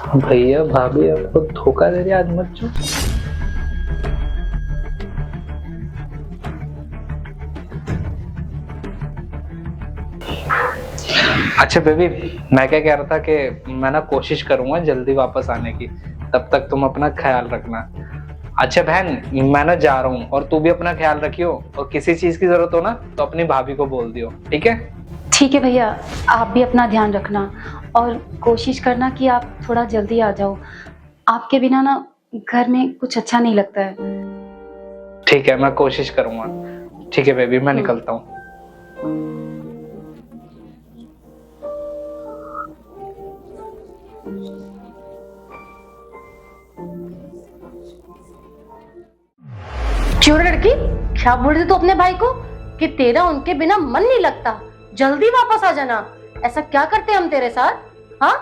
भैया भाभी आपको धोखा दे रही आज मत जो। अच्छा बेबी, मैं क्या कह रहा था कि मैं ना कोशिश करूंगा जल्दी वापस आने की, तब तक तुम अपना ख्याल रखना। अच्छा बहन, मैं ना जा रहा हूँ और तू भी अपना ख्याल रखियो, और किसी चीज की जरूरत हो ना तो अपनी भाभी को बोल दियो, ठीक है? ठीक है भैया, आप भी अपना ध्यान रखना और कोशिश करना कि आप थोड़ा जल्दी आ जाओ। आपके बिना ना घर में कुछ अच्छा नहीं लगता है। ठीक है, मैं कोशिश करूंगा। ठीक है बेबी, मैं निकलता हूँ। क्यों रे लड़की, क्या बोल रही तू अपने भाई को कि तेरा उनके बिना मन नहीं लगता, जल्दी वापस आ जाना। ऐसा क्या करते हम तेरे साथ? हाँ,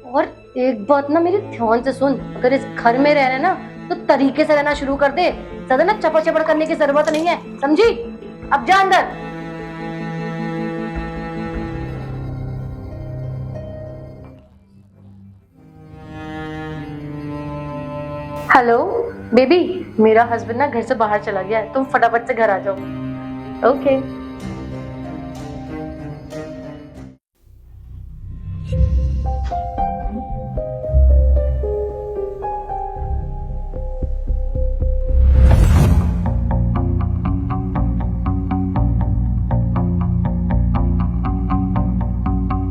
और एक बात ना मेरी ध्यान से सुन, अगर इस घर में रहना ना तो तरीके से रहना शुरू कर दे। ज्यादा ना चपड़ चपड़ करने की जरूरत नहीं है, समझी? अब जा अंदर। हेलो बेबी, मेरा हस्बैंड ना घर से बाहर चला गया है, तुम फटाफट से घर आ जाओ। ओके।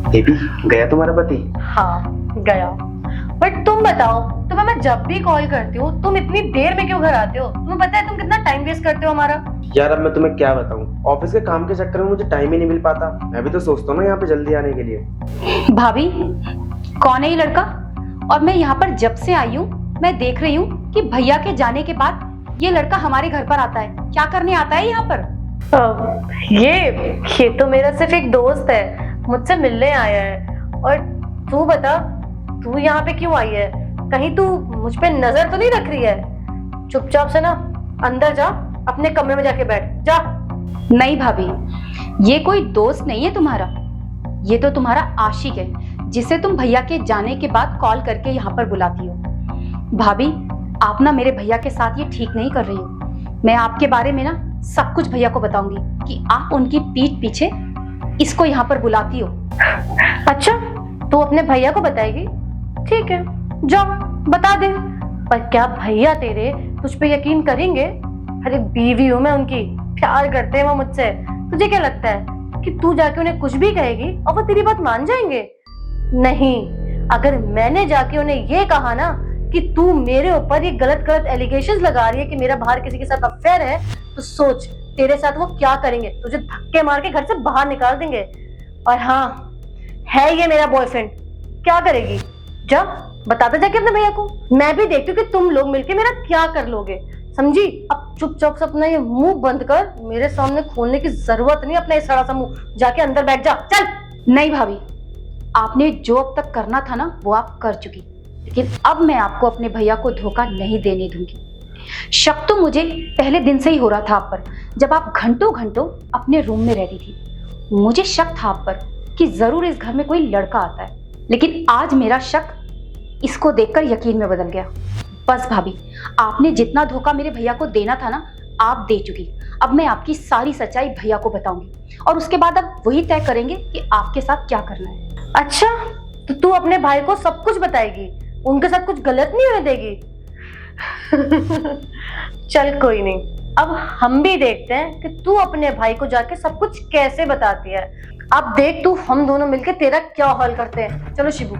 बेबी, गया तुम्हारा पति? हाँ गया, बट तुम बताओ, तुम्हें मैं जब भी कॉल करती हूँ तुम इतनी देर में क्यों घर आते हो? तुम्हें पता है तुम कितना टाइम वेस्ट करते हो हमारा? यार अब मैं तुम्हें क्या बताऊं, ऑफिस के काम के चक्कर में मुझे टाइम ही नहीं मिल पाता। मैं भी तो सोचता हूँ ना यहाँ पे जल्दी आने के लिए। भाभी, कौन है ये लड़का? और मैं यहाँ पर जब से आई हूँ मैं देख रही हूँ कि भैया के जाने के बाद ये लड़का हमारे घर पर आता है। क्या करने आता है यहाँ पर? ये तो मेरा सिर्फ एक दोस्त है, मुझसे मिलने आया है। और तू बता, तू यहाँ पे क्यों आई है? कहीं तू मुझ पे नजर तो नहीं रख रही है? चुपचाप से ना अंदर जा, अपने कमरे में जाके बैठ जा। नहीं भाभी, ये कोई दोस्त नहीं है तुम्हारा, ये तो तुम्हारा आशिक है जिसे तुम भैया के जाने के बाद कॉल करके यहाँ पर बुलाती हो। भाभी, आप ना मेरे भैया के साथ ये ठीक नहीं कर रही हो। मैं आपके बारे में ना सब कुछ भैया को बताऊंगी कि आप उनकी पीठ पीछे इसको यहाँ पर बुलाती हो। अच्छा, तू अपने भैया को बताएगी? ठीक है, जा बता दे। पर क्या भैया तेरे तुझ पे यकीन करेंगे? अरे बीवी हूं मैं उनकी, प्यार करते हैं वो मुझसे। तुझे क्या लगता है कि तू जाके उन्हें कुछ भी कहेगी और वो तेरी बात मान जाएंगे? नहीं, अगर मैंने जाके उन्हें ये कहा ना कि तू मेरे ऊपर ये गलत गलत एलिगेशंस लगा रही है कि मेरा बाहर किसी के साथ अफेयर है, तो सोच तेरे साथ वो क्या करेंगे। तुझे धक्के मार के घर से बाहर निकाल देंगे। और हाँ, है ये मेरा बॉयफ्रेंड। क्या करेगी? जा बता दे जाके अपने भैया को। मैं भी देखती हूँ कि तुम लोग मिलके मेरा क्या कर लोगे, समझी? अब चुपचाप से अपना ये मुंह बंद कर, मेरे सामने खोलने की जरूरत नहीं अपना ये सड़ा सा मुंह। जाके अंदर बैठ जा, चल। नहीं भाभी, आपने जो अब तक करना था ना वो आप कर चुकी, लेकिन अब मैं आपको अपने भैया को धोखा नहीं देने दूंगी। शक तो मुझे पहले दिन से ही हो रहा था आप पर, जब आप घंटों घंटों अपने रूम में रहती थी। मुझे शक था आप पर कि जरूर इस घर में कोई लड़का आता है, लेकिन आज मेरा शक इसको देखकर यकीन में बदल गया। बस भाभी, आपने जितना धोखा मेरे भैया को देना था ना आप दे चुकी। अब मैं आपकी सारी सच्चाई भैया को बताऊंगी और उसके बाद अब वही तय करेंगे कि आपके साथ क्या करना है। अच्छा, तो तू अपने भाई को सब कुछ बताएगी, उनके साथ कुछ गलत नहीं होने देगी? चल कोई नहीं, अब हम भी देखते हैं कि तू अपने भाई को जाके सब कुछ कैसे बताती है। अब देख तू, हम दोनों मिलके तेरा क्या हाल करते हैं। चलो शिबू।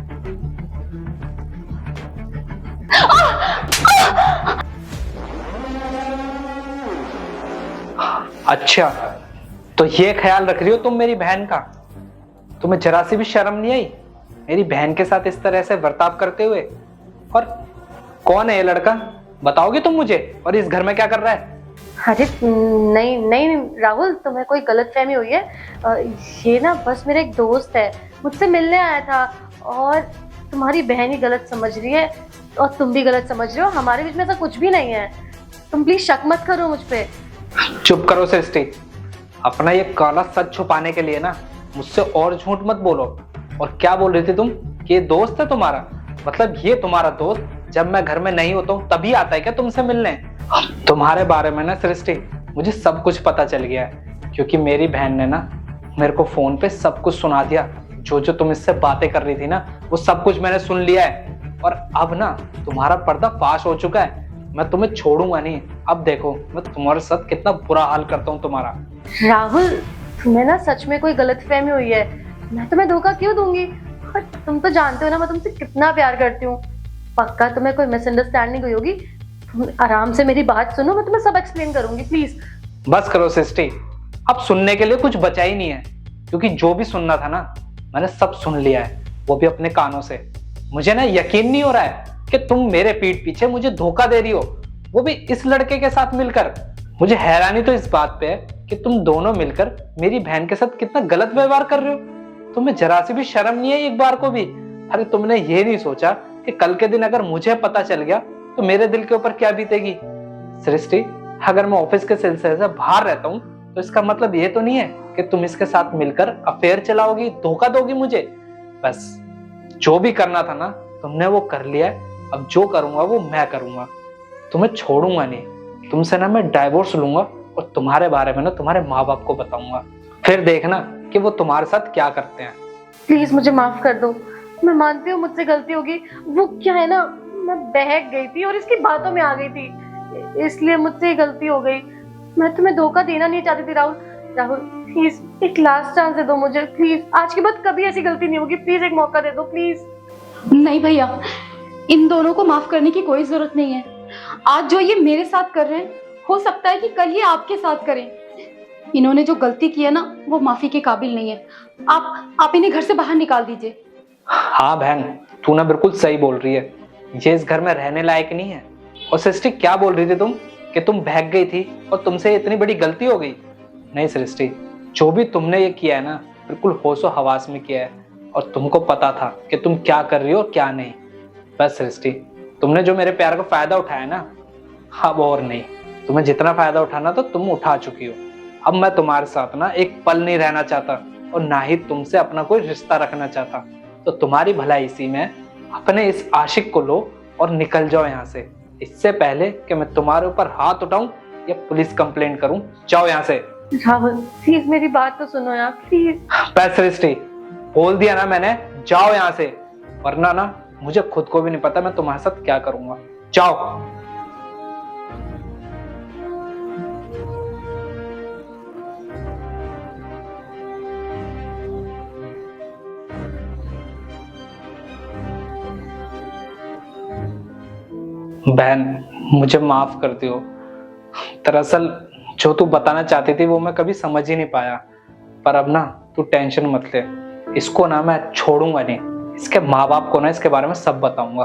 अच्छा, तो ये ख्याल रख रही हो तुम मेरी बहन का? तुम्हें जरा सी भी शर्म नहीं आई मेरी बहन के साथ इस तरह से बर्ताव करते हुए? और कौन है ये लड़का, बताओगे तुम मुझे? और इस घर में क्या कर रहा है? अरे नहीं नहीं राहुल, तुम्हें कोई गलतफहमी हुई है। ये ना बस मेरा एक दोस्त है, मुझसे मिलने आया था। और तुम्हारी बहन ही गलत समझ रही है और तुम भी गलत समझ रहे हो। हमारे बीच में ऐसा कुछ भी नहीं है। तुम प्लीज शक मत करो मुझ पे। चुप करो सृष्टि, अपना ये काला सच छुपाने के लिए ना मुझसे और झूठ मत बोलो। और क्या बोल रही थी तुम कि ये दोस्त है तुम्हारा? मतलब ये तुम्हारा दोस्त जब मैं घर में नहीं होता हूँ तभी आता है क्या तुमसे मिलने? तुम्हारे बारे में ना सृष्टि मुझे सब कुछ पता चल गया है, क्योंकि मेरी बहन ने ना मेरे को फोन पे सब कुछ सुना दिया। जो जो तुम इससे बातें कर रही थी ना वो सब कुछ मैंने सुन लिया है, और अब ना तुम्हारा पर्दा फाश हो चुका है। मैं तुम्हें छोड़ूंगा नहीं। अब देखो मैं तुम्हारे साथ कितना बुरा हाल करता हूँ तुम्हारा। राहुल, तुम्हें ना सच में कोई गलतफहमी हुई है। मैं तुम्हें धोखा क्यों दूंगी? और तुम तो जानते हो ना मैं तुमसे कितना प्यार करती हूँ। पक्का तुम्हें कोई मिसअंडरस्टैंडिंग हुई होगी। तुम आराम से मेरी बात सुनो, मैं तुम्हें सब एक्सप्लेन करूंगी, प्लीज। बस करो सृष्टि, अब सुनने के लिए कुछ बचा ही नहीं है, क्योंकि जो भी सुनना था ना मैंने सब सुन लिया है, वो भी अपने कानों से। मुझे ना यकीन नहीं हो रहा है कि तुम मेरे पीठ पीछे मुझे धोखा दे रही हो, वो भी इस लड़के के साथ मिलकर। मुझे हैरानी तो इस बात पे है कि तुम दोनों मिलकर मेरी बहन के साथ कितना गलत व्यवहार कर रहे हो। तुम्हें जरा सी भी शर्म नहीं है एक बार को भी? अरे तुमने ये नहीं सोचा कि कल के दिन अगर मुझे पता चल गया तो मेरे दिल के ऊपर क्या बीतेगी? सृष्टि, अगर मैं ऑफिस के सिलसिले से बाहर रहता हूँ तो इसका मतलब ये तो नहीं है कि तुम इसके साथ मिलकर अफेयर चलाओगी, धोखा दोगी मुझे। बस जो भी करना था ना तुमने वो कर लिया है। अब जो करूंगा वो मैं करूंगा, तुम्हें छोड़ूंगा नहीं। तुमसे ना मैं डाइवोर्स लूंगा और तुम्हारे बारे में ना तुम्हारे माँ बाप को बताऊंगा। फिर देखना कि वो तुम्हारे साथ क्या करते हैं। प्लीज मुझे माफ कर दो। मैं मानती हूँ मुझसे गलती होगी। वो क्या है ना, मैं बहक गई थी और इसकी बातों में आ गई थी, इसलिए मुझसे गलती हो गई। मैं तुम्हें धोखा देना नहीं चाहती थी राहुल। राहुल प्लीज एक लास्ट चांस दे दो मुझे, प्लीज। आज के बाद कभी ऐसी गलती नहीं होगी, प्लीज एक मौका दे दो, प्लीज। नहीं भैया, इन दोनों को माफ करने की कोई जरूरत नहीं है। आज जो ये मेरे साथ कर रहे हैं हो सकता है कि कल ये आपके साथ करें। इन्होंने जो गलती की है ना वो माफी के काबिल नहीं है। आप इन्हें घर से बाहर निकाल दीजिए। हाँ बहन, तू ना बिल्कुल सही बोल रही है, ये इस घर में रहने लायक नहीं है। और सृष्टि, क्या बोल रही थी तुम कि तुम बहक गई थी और तुमसे इतनी बड़ी गलती हो गई? नहीं सृष्टि, जो भी तुमने ये किया है ना बिल्कुल होशो हवास में किया है, और तुमको पता था कि तुम क्या कर रही हो और क्या नहीं। बस सृष्टि, तुमने जो मेरे प्यार का फायदा उठाया ना, अब और नहीं। तुम्हें जितना फायदा उठाना तो तुम उठा चुकी हो। अब मैं तुम्हारे साथ ना एक पल नहीं रहना चाहता और ना ही तुमसे अपना कोई रिश्ता रखना चाहता। तो तुम्हारी भलाई इसी में, अपने इस आशिक को लो और निकल जाओ यहाँ से, इससे पहले कि मैं तुम्हारे ऊपर हाथ उठाऊं या पुलिस कंप्लेंट करूं। जाओ यहाँ से। राहुल प्लीज मेरी बात तो सुनो यार, प्लीज। बस सृष्टि, बोल दिया ना मैंने, जाओ यहाँ से, वरना ना मुझे खुद को भी नहीं पता मैं तुम्हारे साथ क्या करूंगा। जाओ। बहन, मुझे माफ कर दियो। दरअसल जो तू बताना चाहती थी वो मैं कभी समझ ही नहीं पाया। पर अब ना तू टेंशन मत ले, इसको ना मैं छोड़ूंगा नहीं। इसके माँ बाप को ना इसके बारे में सब बताऊंगा।